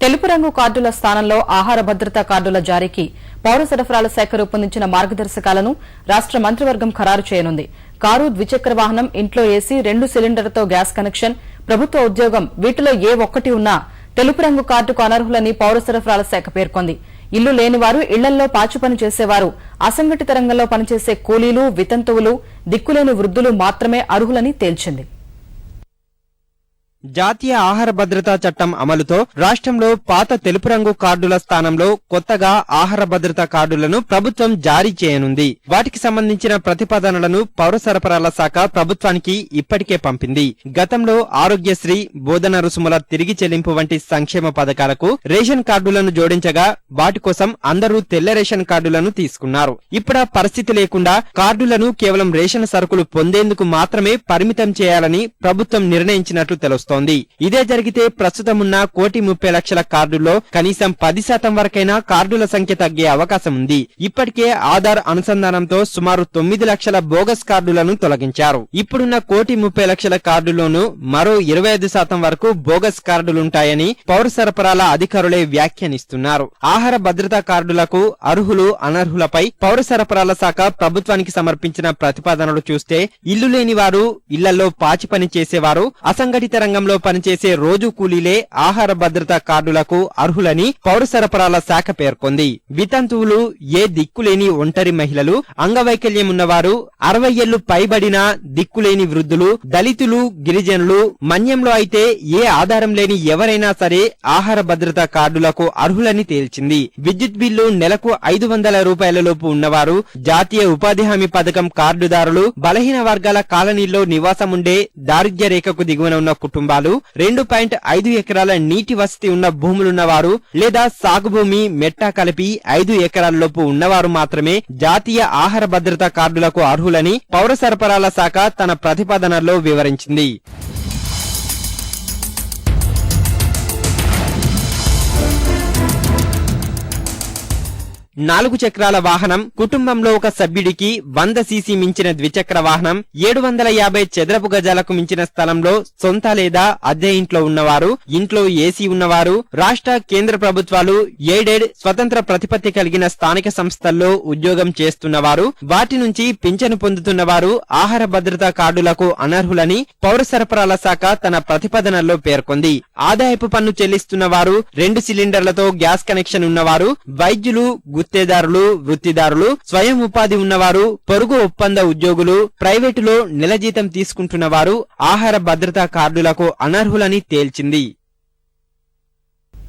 తెలుపు రంగు కార్డుల స్థానంలో ఆహార భద్రతా కార్డుల జారీకి పౌర సరఫరాల శాఖ రూపొందించిన మార్గదర్శకాలను రాష్ట మంత్రివర్గం ఖరారు చేయనుంది. కారు, ద్విచక్ర వాహనం, ఇంట్లో ఏసీ, 2 సిలిండర్లతో గ్యాస్ కనెక్షన్, ప్రభుత్వ ఉద్యోగం వీటిలో ఏ ఒక్కటి ఉన్నా తెలుపు రంగు కార్డుకు అనర్హులని పౌర సరఫరాల శాఖ పేర్కొంది. ఇల్లు లేనివారు, ఇళ్లల్లో పాచి పని చేసేవారు, అసంఘటిత రంగంలో పనిచేసే కూలీలు, వితంతువులు, దిక్కులేని వృద్ధులు మాత్రమే అర్హులని తేల్చింది. జాతీయ ఆహార భద్రతా చట్టం అమలుతో రాష్ట్రంలో పాత తెలుపు రంగు కార్డుల స్థానంలో కొత్తగా ఆహార భద్రతా కార్డులను ప్రభుత్వం జారీ చేయనుంది. వాటికి సంబంధించిన ప్రతిపాదనలను పౌర సరఫరాల శాఖ ప్రభుత్వానికి ఇప్పటికే పంపింది. గతంలో ఆరోగ్యశ్రీ, బోధన రుసుముల తిరిగి చెల్లింపు వంటి సంక్షేమ పథకాలకు రేషన్ కార్డులను జోడించగా వాటి కోసం అందరూ తెల్ల రేషన్ కార్డులను తీసుకున్నారు. ఇప్పుడు ఆ పరిస్థితి లేకుండా కార్డులను కేవలం రేషన్ సరుకులు పొందేందుకు మాత్రమే పరిమితం చేయాలని ప్రభుత్వం నిర్ణయించినట్లు తెలుస్తోంది. ఇదే జరిగితే ప్రస్తుతమున్న 1,30,00,000 కార్డుల్లో కనీసం 10% వరకైనా కార్డుల సంఖ్య తగ్గే అవకాశం ఉంది. ఇప్పటికే ఆధార్ అనుసంధానంతో సుమారు 9 లక్షల బోగస్ కార్డులను తొలగించారు. ఇప్పుడున్న 1,30,00,000 కార్డుల్లోనూ మరో 25% వరకు బోగస్ కార్డులుంటాయని పౌర సరఫరాల అధికారులే వ్యాఖ్యానిస్తున్నారు. ఆహార భద్రతా కార్డులకు అర్హులు, అనర్హులపై పౌర సరఫరాల శాఖ ప్రభుత్వానికి సమర్పించిన ప్రతిపాదనలు చూస్తే ఇల్లు లేని వారు, ఇళ్లలో పాచి పని చేసేవారు, అసంఘటిత రంగంలో పనిచేసే రోజు కూలీలే ఆహార భద్రతా కార్డులకు అర్హులని పౌర సరఫరాల శాఖ పేర్కొంది. వితంతువులు, ఏ దిక్కులేని ఒంటరి మహిళలు, అంగవైకల్యం ఉన్నవారు, 60 ఏళ్లు పైబడిన దిక్కులేని వృద్ధులు, దళితులు, గిరిజనులు, మన్యంలో అయితే ఏ ఆధారం లేని ఎవరైనా సరే ఆహార భద్రతా కార్డులకు అర్హులని తేల్చింది. విద్యుత్ బిల్లు నెలకు 500 రూపాయలలోపు ఉన్నవారు, జాతీయ ఉపాధి హామీ పథకం కార్డుదారులు, బలహీన వర్గాల కాలనీల్లో నివాసముండే దారిద్ర్య రేఖకు దిగువన ఉన్న కుటుంబాలు, 2.5 ఎకరాల నీటి వసతి ఉన్న భూములున్నవారు లేదా సాగు భూమి, మెట్టా కలిపి 5 ఎకరాలలోపు ఉన్నవారు మాత్రమే జాతీయ ఆహార భద్రతా కార్డులకు అర్హులని పౌర సరఫరాల శాఖ తన ప్రతిపాదనలో వివరించింది. 4 చక్రాల వాహనం, కుటుంబంలో ఒక సభ్యుడికి 100 సీసీ మించిన ద్విచక్ర వాహనం, 750 చదరపు గజాలకు మించిన స్థలంలో సొంత లేదా అద్దె ఇంట్లో ఉన్నవారు, ఇంట్లో ఏసీ ఉన్నవారు, రాష్ట్ర, కేంద్ర ప్రభుత్వాలు, ఎయిడెడ్, స్వతంత్ర ప్రతిపత్తి కలిగిన స్థానిక సంస్థల్లో ఉద్యోగం చేస్తున్నవారు, వాటి నుంచి పింఛను పొందుతున్నవారు ఆహార భద్రతా కార్డులకు అనర్హులని పౌర సరఫరాల శాఖ తన ప్రతిపాదనలో పేర్కొంది. ఆదాయపు పన్ను చెల్లిస్తున్న వారు, 2 సిలిండర్లతో గ్యాస్ కనెక్షన్ ఉన్నవారు, వైద్యులు, గుత్తేదారులు, వృత్తిదారులు, స్వయం ఉపాధి ఉన్నవారు, పొరుగు ఒప్పంద ఉద్యోగులు, ప్రైవేటులో నెల జీతం తీసుకుంటున్న వారు ఆహార భద్రతా కార్డులకు అనర్హులని తేల్చింది.